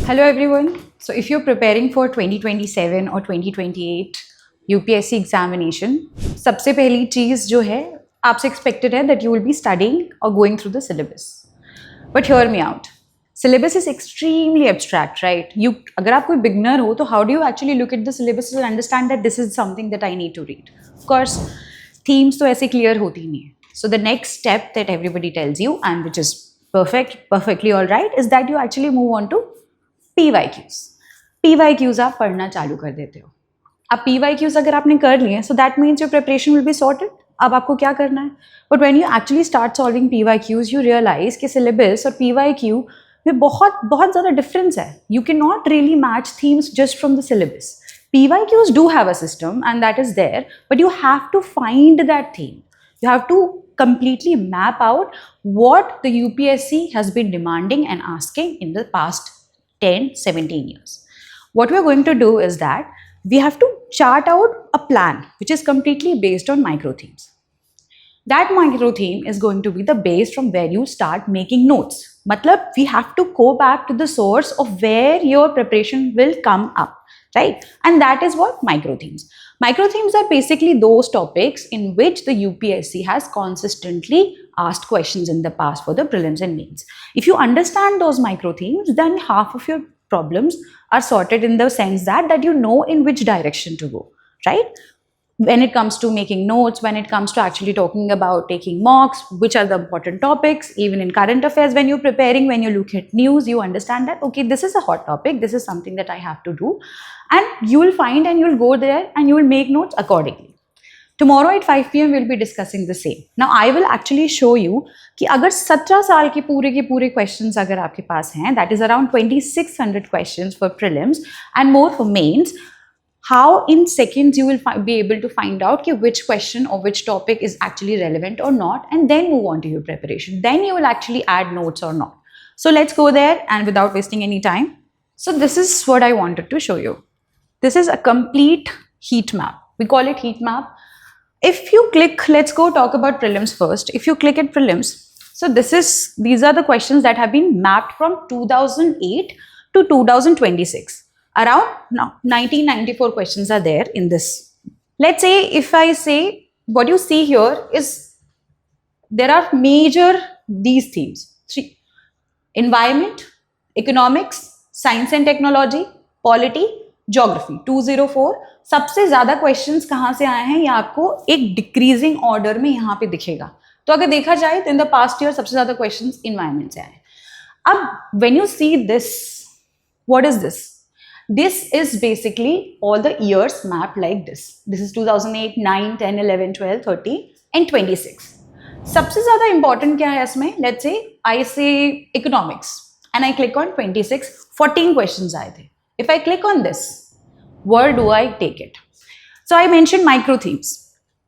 Hello everyone. So if you're preparing for 2027 or 2028 UPSC examination, सबसे पहली चीज़ जो है आपसे expected है that you will be studying or going through the syllabus. But hear me out. Syllabus is extremely abstract, right? अगर आप कोई beginner हो तो how do you actually look at the syllabus and understand that this is something that I need to read? Of course, themes तो ऐसे clear होती नहीं है. So the next step that everybody tells you and which is perfectly all right is that you actually move on to PYQs. PYQs आप पढ़ना चालू कर देते हो. अब PYQs अगर आपने कर लिए so that means your preparation will be sorted. अब आपको क्या करना है? But when you actually start solving PYQs, you realize कि syllabus और PYQ में बहुत बहुत ज़्यादा difference है. You cannot really match themes just from the syllabus. PYQs do have a system and that is there, but you have to find that theme. You have to completely map out what the UPSC has been demanding and asking in the past 10, 17 years. What we're going to do is that we have to chart out a plan which is completely based on micro themes. That micro theme is going to be the base from where you start making notes. Matlab, we have to go back to the source of where your preparation will come up, right? And that is what micro themes. Micro themes are basically those topics in which the UPSC has consistently asked questions in the past for the prelims and mains. If you understand those micro themes, then half of your problems are sorted in the sense that you know in which direction to go, right? When it comes to making notes, when it comes to actually talking about taking mocks, which are the important topics, even in current affairs, when you're preparing, when you look at news, you understand that, okay, this is a hot topic, this is something that I have to do, and you will find and you'll go there and you will make notes accordingly. Tomorrow at 5 PM, we'll be discussing the same. Now, I will actually show you कि अगर 17 साल के पूरे questions अगर आपके पास हैं, that is around 2600 questions for prelims and more for mains, how in seconds you will be able to find out which question or which topic is actually relevant or not, and then move on to your preparation. Then you will actually add notes or not. So let's go there and without wasting any time. So this is what I wanted to show you. This is a complete heat map. We call it heat map. If you click, let's go talk about prelims first. If you click at prelims, so these are the questions that have been mapped from 2008 to 2026. Around now 1994 questions are there in this. Let's say if I say what you see here is there are major these themes: 3: environment, economics, science and technology, polity, geography. 204 सबसे ज्यादा questions कहाँ से आए हैं ये आपको एक decreasing order में यहाँ पे दिखेगा. तो अगर देखा जाए तो इन द पास्ट ईयर सबसे ज्यादा क्वेश्चंस इन्वायरमेंट से आए. अब when you see this, what is this? This is basically all the years mapped like this. This is 2008, 9, 10, 11, 12, 13 and 26. सबसे ज़्यादा important क्या है इसमें? Let's say I say economics and I click on 26, 14 questions आए थे. If I click on this, where do I take it? So I mentioned micro themes.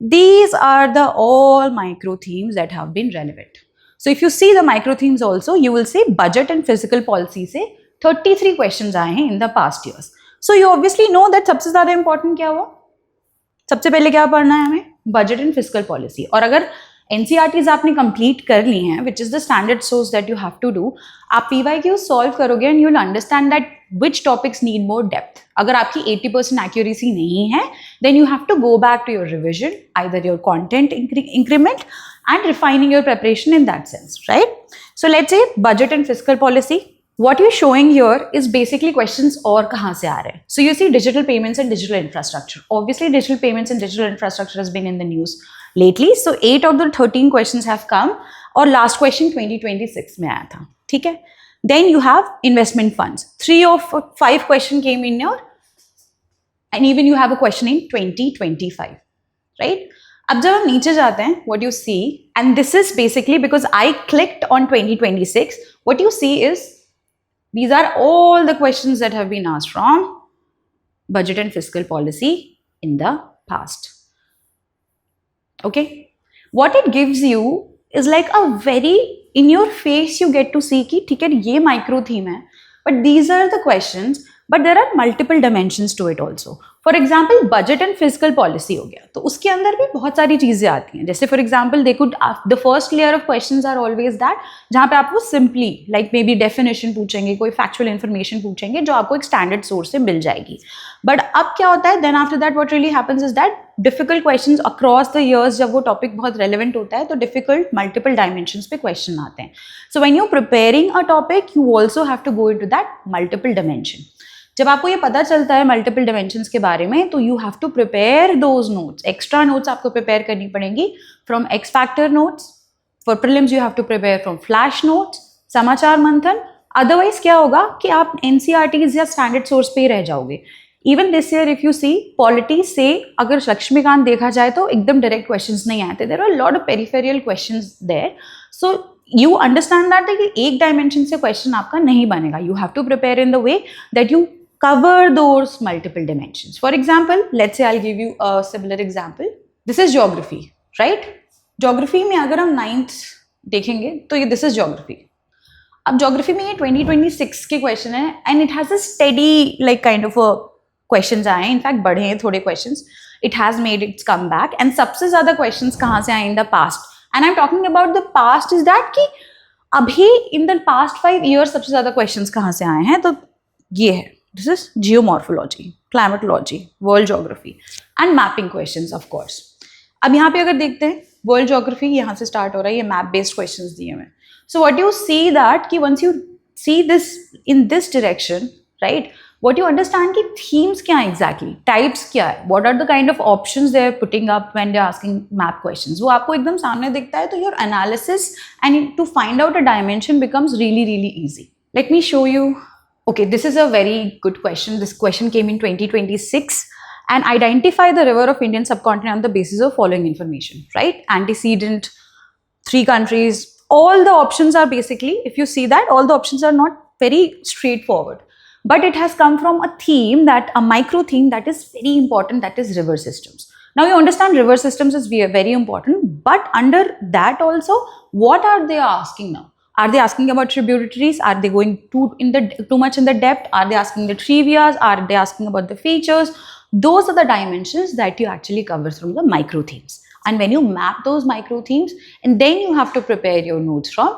These are the all micro themes that have been relevant. So if you see the micro themes also, you will see budget and fiscal policy से 33 questions आए हैं in the past years. So you obviously know that सबसे ज़्यादा important क्या हुआ? सबसे पहले क्या पढ़ना है हमें? Budget and fiscal policy. और अगर NCERTs आपने complete कर ली हैं, which is the standard source that you have to do, आप PYQ solve करोगे and you'll understand that which topics need more depth. अगर आपकी 80% accuracy नहीं है, then you have to go back to your revision, either your content increment and refining your preparation in that sense, right? So let's say budget and fiscal policy. What you're showing here is basically questions और कहाँ से आ रहे हैं. So you see digital payments and digital infrastructure. Obviously, digital payments and digital infrastructure has been in the news lately. So 8 of the 13 questions have come और last question 2026 में आया था. ठीक है? Then you have investment funds. 3 of 5 question came in your, and even you have a question in 2025, right? अब जब हम नीचे जाते हैं, what you see, and this is basically because I clicked on 2026, what you see is these are all the questions that have been asked from budget and fiscal policy in the past. Okay? What it gives you is like a very in your face you get to see कि ठीक है ये micro theme है, but these are the questions but there are multiple dimensions to it also. For example budget and physical policy हो गया, तो उसके अंदर भी बहुत सारी चीजें आती हैं. जैसे for example they could the first layer of questions are always that, जहाँ पे आपको simply like maybe definition पूछेंगे, कोई फैक्चुअल इन्फॉर्मेशन पूछेंगे जो आपको एक स्टैंडर्ड सोर्स से मिल जाएगी. बट अब क्या होता है, then after that what really happens is that difficult questions across the years, जब वो टॉपिक बहुत रेलिवेंट होता है तो डिफिकल्ट मल्टीपल डायमेंशंस पे क्वेश्चन आते हैं. So when you preparing a topic you also have to go into that multiple dimension. जब आपको ये पता चलता है मल्टीपल डायमेंशंस के बारे में, तो you have to prepare those notes. Extra notes आपको प्रिपेयर करनी पड़ेंगी from X factor notes. For prelims you have to prepare from flash notes, Samachar Manthan. Otherwise क्या होगा कि आप एनसीईआरटीज या स्टैंडर्ड सोर्स पे ही रह जाओगे. Even this year if you see polity से अगर लक्ष्मीकांत देखा जाए तो एकदम डायरेक्ट क्वेश्चंस नहीं आते. There are lot of peripheral questions there. So you understand that कि एक डायमेंशन से क्वेश्चन आपका नहीं बनेगा. You have to prepare in the way that you cover those multiple dimensions. For example, let's say I'll give you a similar example. This is geography, right? Geography में अगर हम 9th देखेंगे तो ये this is geography. अब geography में ये 2026 के question है and it has a steady like kind of a questions आए, in fact बढ़े हैं थोड़े questions. It has made its comeback and सबसे ज़्यादा questions कहाँ से आए in the past. And I'm talking about the past is that कि अभी in the past 5 years सबसे ज़्यादा questions कहाँ से आए हैं, तो ये है. This is geomorphology, climatology, world geography and mapping questions of course. अब यहाँ पे अगर देखते हैं world geography यहाँ से start हो रहा है, ये map based questions दिए हुए. So what you see that कि once you see this in this direction, right? What you understand कि themes क्या हैं exactly, types क्या है, what are the kind of options they are putting up when they are asking map questions. वो आपको एकदम सामने दिखता है, तो your analysis and to find out a dimension becomes really really easy. Let me show you. Okay, this is a very good question. This question came in 2026 and identify the river of Indian subcontinent on the basis of following information, right? Antecedent, 3 countries, all the options are basically, if you see that, all the options are not very straightforward. But it has come from a theme, that a micro theme that is very important, that is river systems. Now you understand river systems is very important, but under that also, what are they asking now? Are they asking about tributaries? Are they going too much in the depth? Are they asking the trivias? Are they asking about the features? Those are the dimensions that you actually cover from the micro themes. And when you map those micro themes, and then you have to prepare your notes from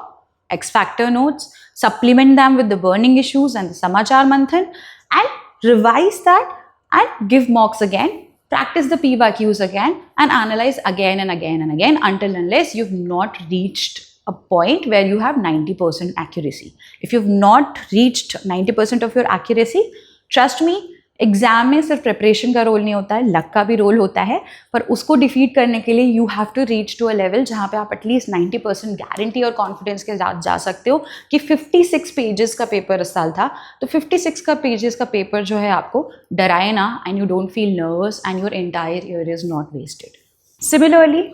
X factor notes, supplement them with the burning issues and the samachar manthan, and revise that and give mocks again. Practice the PYQs again and analyze again and again and again until unless you've not reached a point where you have 90% accuracy. If you've not reached 90% of your accuracy, trust me, exam में सिर्फ preparation का role नहीं होता है, luck का भी role होता है. पर उसको डिफीट करने के लिए you have to reach to a level जहाँ पे आप एटलीस्ट 90% गारंटी और कॉन्फिडेंस के साथ जा सकते हो कि 56 पेजेस का पेपर इस साल था, तो 56 का पेजेस का पेपर जो है आपको डराए ना, and you don't feel nervous and your entire year is not wasted. Similarly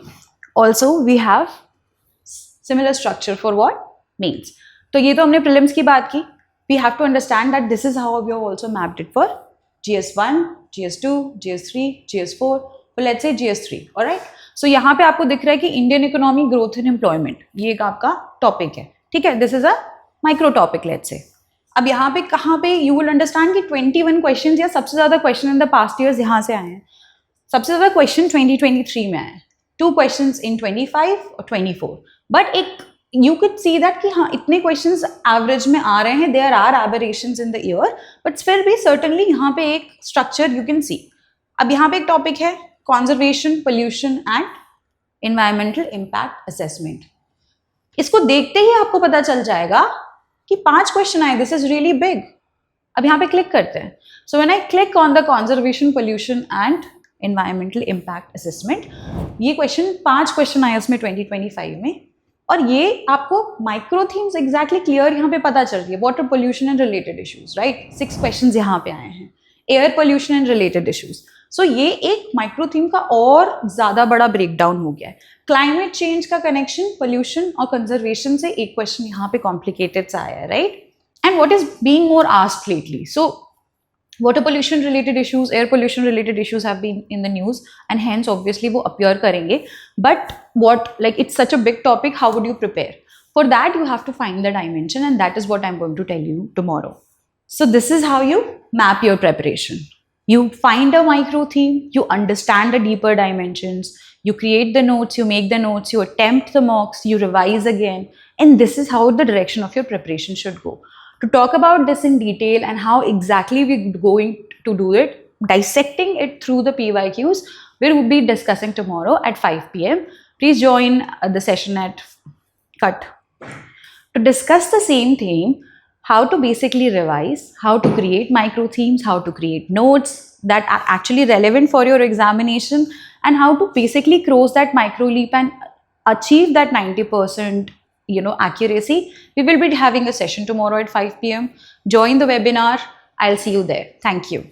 also we have similar structure for what means. तो ये तो हमने prelims की बात की. We have to understand that this is how we have also mapped it for GS1, GS2, GS3, GS4, but let's say GS3, alright. So यहाँ पे आपको दिख रहा है कि Indian economy growth and employment, ये एक आपका topic है, ठीक है. This is a micro topic, let's say. अब यहाँ पे कहाँ पे you will understand कि 21 questions या सबसे ज़्यादा question in the past years यहाँ से आए हैं. सबसे ज़्यादा question 2023 में आए हैं, 2 questions in 25 और 24. बट एक यू कुड सी दैट कि हाँ इतने क्वेश्चंस एवरेज में आ रहे हैं, there are aberrations in the year, but फिर भी सर्टनली यहाँ पे एक स्ट्रक्चर यू कैन सी. अब यहाँ पे एक टॉपिक है conservation, pollution and environmental impact assessment. इसको देखते ही आपको पता चल जाएगा कि 5 क्वेश्चन आए. This is really big. अब यहाँ पे क्लिक करते हैं. So when I click on the conservation, pollution and environmental impact assessment, ये क्वेश्चन 5 क्वेश्चन आए उसमें 2025 में, और ये आपको माइक्रो थीम्स एग्जैक्टली क्लियर यहाँ पे पता चल रही है. Water pollution and related issues, right, 6 questions यहाँ पे आए हैं. Air pollution and related issues. So ये एक माइक्रो थीम का और ज्यादा बड़ा ब्रेकडाउन हो गया है. क्लाइमेट चेंज का कनेक्शन पोल्यूशन और कंजर्वेशन से एक क्वेश्चन यहाँ पे कॉम्प्लिकेटेड सा आया है, right. And what is being more asked lately, so water pollution related issues, air pollution related issues have been in the news, and hence obviously वो appear करेंगे. But what, like it's such a big topic, how would you prepare? For that you have to find the dimension, and that is what I'm going to tell you tomorrow. So this is how you map your preparation. You find a micro theme, you understand the deeper dimensions, you create the notes, you make the notes, you attempt the mocks, you revise again, and this is how the direction of your preparation should go. To talk about this in detail and how exactly we're going to do it, dissecting it through the PYQs, we will be discussing tomorrow at 5 p.m. Please join the session at Cut. To discuss the same thing, how to basically revise, how to create micro themes, how to create notes that are actually relevant for your examination, and how to basically cross that micro leap and achieve that 90% accuracy. We will be having a session tomorrow at 5 p.m. Join the webinar. I'll see you there. Thank you.